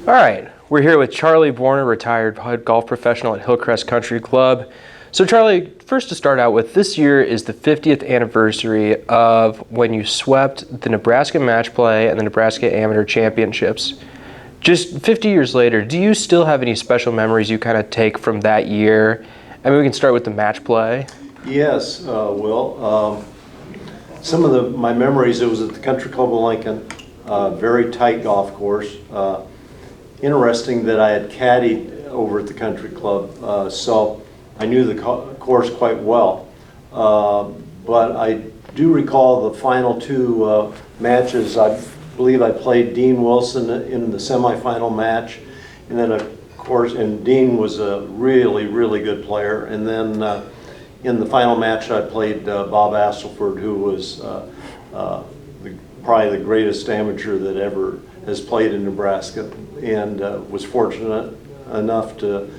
All right, we're here with Charlie Borner, retired head golf professional at Hillcrest Country Club. So Charlie, first to start out with, this year is the 50th anniversary of when you swept the Nebraska Match Play and the Nebraska Amateur Championships. Just 50 years later, do you still have any special memories you kind of take from that year? I mean, we can start with the Match Play. Yes, Will. Some of my memories, it was at the Country Club of Lincoln, very tight golf course. Interesting that I had caddied over at the Country Club, so I knew the course quite well. But I do recall the final two matches. I believe I played Dean Wilson in the semifinal match, and then of course, and Dean was a really, really good player. And then in the final match, I played Bob Asselford, who was probably the greatest amateur that ever has played in Nebraska, and was fortunate enough to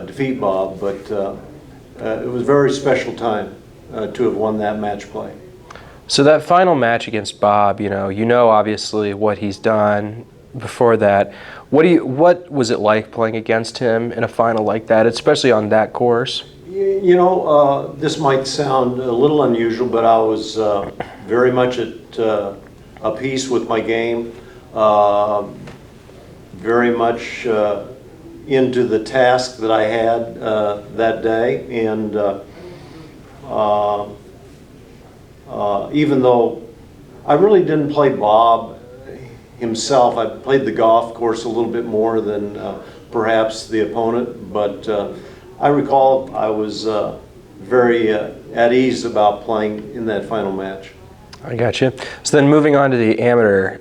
defeat Bob. But it was a very special time to have won that match play. So that final match against Bob, you know obviously what he's done before that. What was it like playing against him in a final like that, especially on that course? You know, this might sound a little unusual, but I was very much at a peace with my game, very much into the task that I had that day, and even though I really didn't play Bob himself, I played the golf course a little bit more than perhaps the opponent, but I recall I was very at ease about playing in that final match. I got you. So then moving on to the amateur,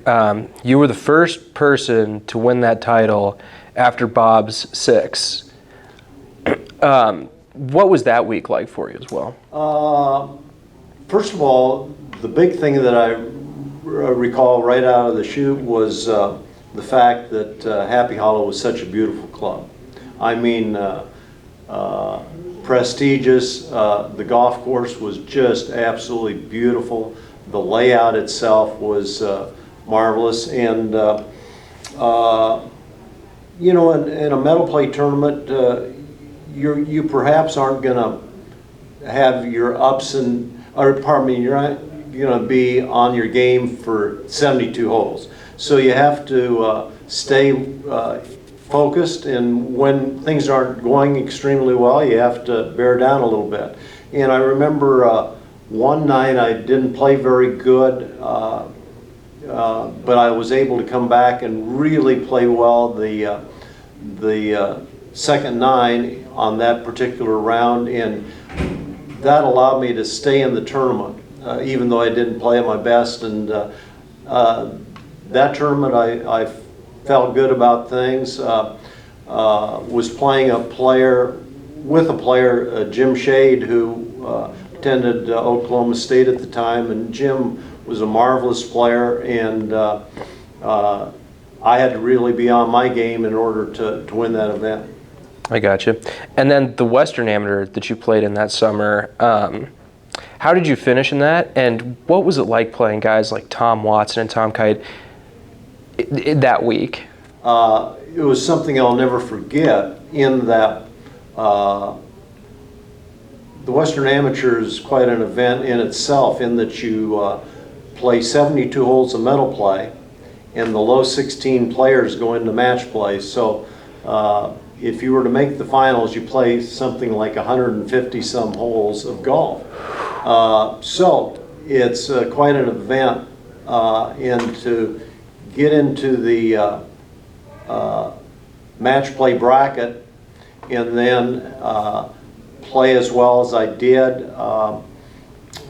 you were the first person to win that title after Bob's 6. What was that week like for you as well? First of all, the big thing that I recall right out of the chute was the fact that Happy Hollow was such a beautiful club. I mean, prestigious. The golf course was just absolutely beautiful. The layout itself was marvelous, and you know, in a medal play tournament, you perhaps aren't going to have your ups and, or pardon me, you're not going to be on your game for 72 holes. So you have to stay focused, and when things aren't going extremely well, you have to bear down a little bit. And I remember one night I didn't play very good, but I was able to come back and really play well the second 9 on that particular round, and that allowed me to stay in the tournament, even though I didn't play at my best. And that tournament I felt good about things. Was playing with a player, Jim Shade, who attended Oklahoma State at the time, and Jim was a marvelous player, and I had to really be on my game in order to win that event. I got you. And then the Western Amateur that you played in that summer, how did you finish in that? And what was it like playing guys like Tom Watson and Tom Kite that week? It was something I'll never forget, in that the Western Amateur is quite an event in itself, in that you play 72 holes of medal play, and the low 16 players go into match play. So if you were to make the finals, you play something like 150 some holes of golf. So it's quite an event, and to get into the match play bracket and then play as well as I did.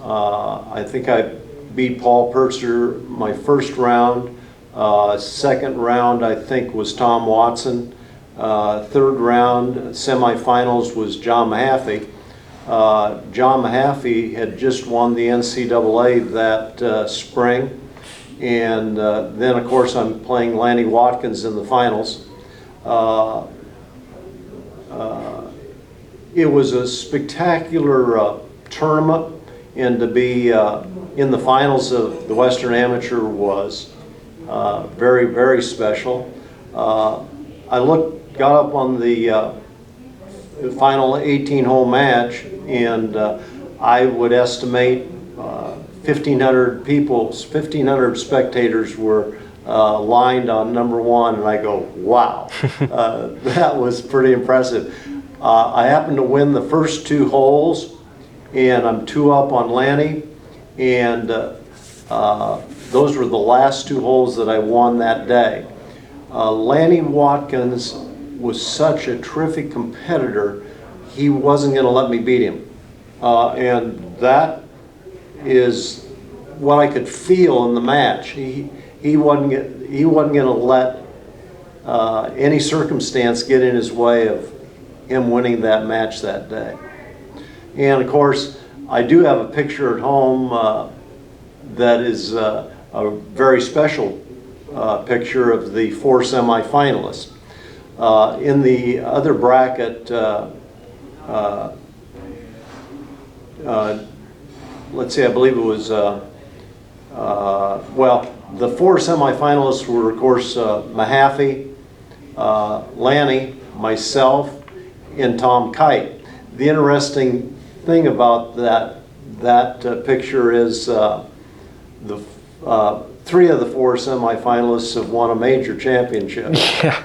I think I beat Paul Purser my first round. Second round I think was Tom Watson. Third round, semifinals, was John Mahaffey. John Mahaffey had just won the NCAA that spring. And then, of course, I'm playing Lanny Watkins in the finals. It was a spectacular tournament, and to be in the finals of the Western Amateur was very, very special. I got up on the final 18-hole match, and I would estimate 1,500 people, 1,500 spectators were lined on number one, and I go, wow, that was pretty impressive. I happened to win the first 2 holes, and I'm 2 up on Lanny, and those were the last 2 holes that I won that day. Lanny Watkins was such a terrific competitor, he wasn't going to let me beat him. And that is what I could feel in the match. He wasn't going to let any circumstance get in his way of him winning that match that day. And of course, I do have a picture at home that is a very special picture of the 4 semifinalists. In the other bracket, let's see, I believe it was, well, the 4 semifinalists were, of course, Mahaffey, Lanny, myself, and Tom Kite. The interesting thing about that picture is the 3 of the 4 semifinalists have won a major championship. Yeah.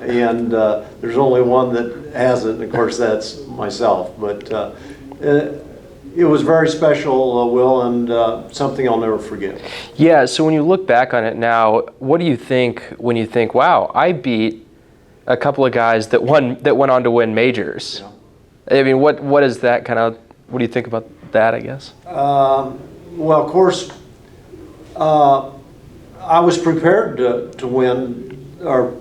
And there's only one that hasn't, and of course that's myself. But it was very special, Will, and something I'll never forget. Yeah, so when you look back on it now, what do you think when you think, wow, I beat a couple of guys that went on to win majors? Yeah. I mean, what is that kind of, what do you think about that, I guess? Well, of course, I was prepared to win, or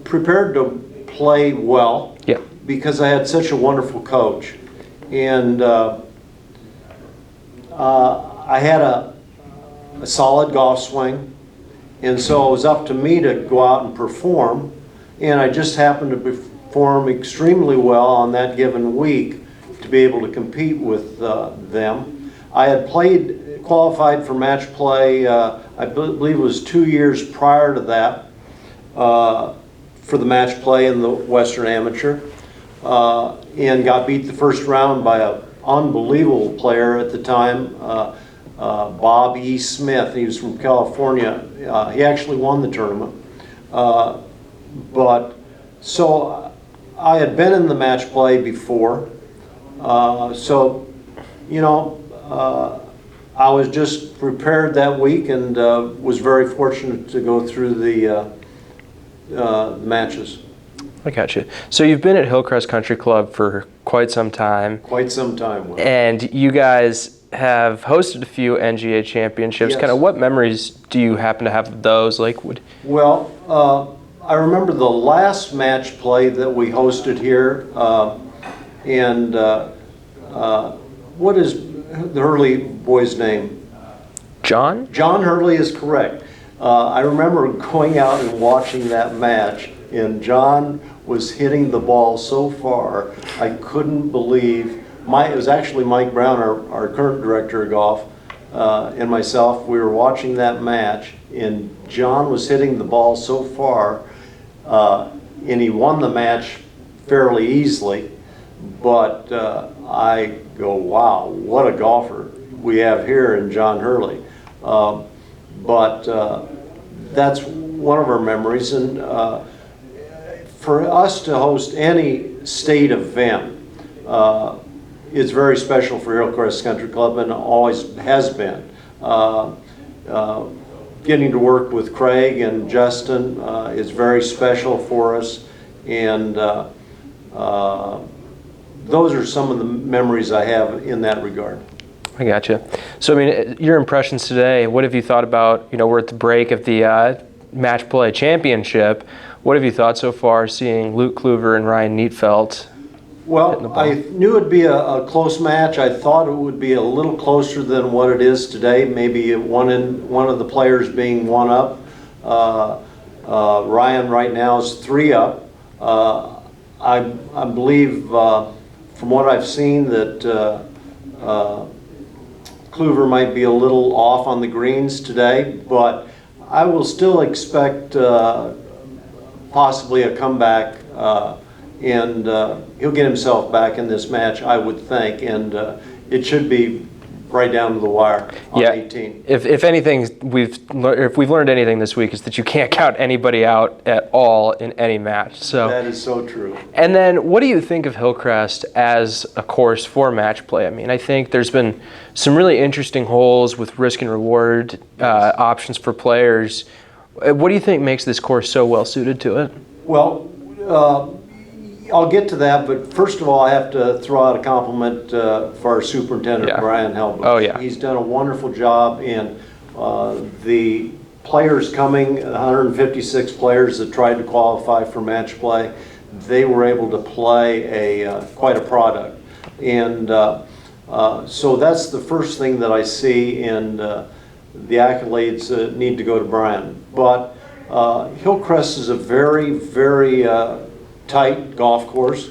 prepared to play well, yeah, because I had such a wonderful coach. And I had a solid golf swing, and so it was up to me to go out and perform, and I just happened to perform extremely well on that given week to be able to compete with them. I had qualified for match play, I believe it was 2 years prior to that, for the match play in the Western Amateur, and got beat the first round by an unbelievable player at the time, Bob E. Smith. He was from California. He actually won the tournament. But so I had been in the match play before, so you know, I was just prepared that week, and was very fortunate to go through the matches. I got you. So you've been at Hillcrest Country Club for quite some time. Quite some time, Will. And you guys have hosted a few NGA championships. Yes. Kind of what memories do you happen to have of those? Like, Well, I remember the last match play that we hosted here, and what is the Hurley boy's name? John? John Hurley is correct. I remember going out and watching that match, and John was hitting the ball so far, I couldn't believe. It was actually Mike Brown, our current director of golf, and myself. We were watching that match, and John was hitting the ball so far, and he won the match fairly easily. But I go, wow, what a golfer we have here in John Hurley. But that's one of our memories. And for us to host any state event is very special for Hillcrest Country Club, and always has been. Getting to work with Craig and Justin is very special for us, and those are some of the memories I have in that regard. I gotcha. So, I mean, your impressions today, what have you thought about, you know, we're at the break of the match play championship. What have you thought so far, seeing Luke Kluver and Ryan Neatfeld? Well, I knew it'd be a close match. I thought it would be a little closer than what it is today. Maybe one of the players being 1 up. Ryan right now is 3 up. I believe from what I've seen that Kluver might be a little off on the greens today, but I will still expect possibly a comeback, and he'll get himself back in this match, I would think, and it should be right down to the wire on 18. If anything, if we've learned anything this week, is that you can't count anybody out at all in any match. So that is so true. And then, what do you think of Hillcrest as a course for match play? I mean, I think there's been some really interesting holes with risk and reward options for players. What do you think makes this course so well suited to it? Well, I'll get to that, but first of all, I have to throw out a compliment for our superintendent, Brian Helbus. Oh, yeah. He's done a wonderful job, and the players coming, 156 players that tried to qualify for match play, they were able to play quite a product. And so that's the first thing that I see, and the accolades need to go to Brian. But Hillcrest is a very, very tight golf course.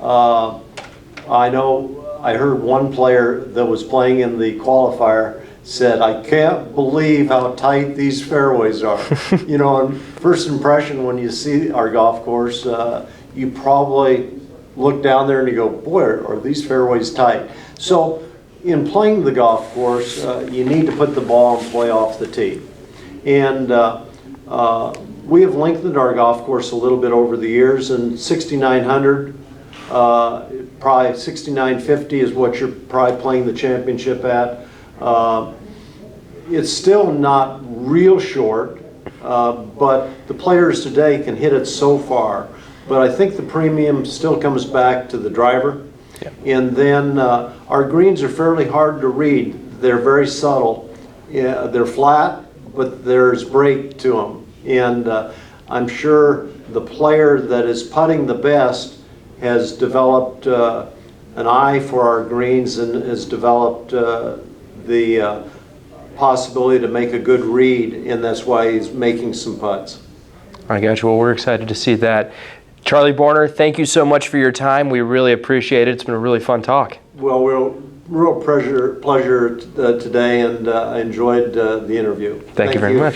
I know I heard one player that was playing in the qualifier said, "I can't believe how tight these fairways are." You know, and first impression when you see our golf course, you probably look down there and you go, "Boy, are these fairways tight." So in playing the golf course, you need to put the ball in play off the tee. And we have lengthened our golf course a little bit over the years, and 6,900, probably 6,950 is what you're probably playing the championship at. It's still not real short, but the players today can hit it so far. But I think the premium still comes back to the driver. Yeah. And then our greens are fairly hard to read. They're very subtle. Yeah, they're flat, but there's break to them. And I'm sure the player that is putting the best has developed an eye for our greens and has developed the possibility to make a good read, and that's why he's making some putts. I got you. Well, we're excited to see that. Charlie Borner, thank you so much for your time. We really appreciate it. It's been a really fun talk. Well, real pleasure today, and I enjoyed the interview. Thank you very much.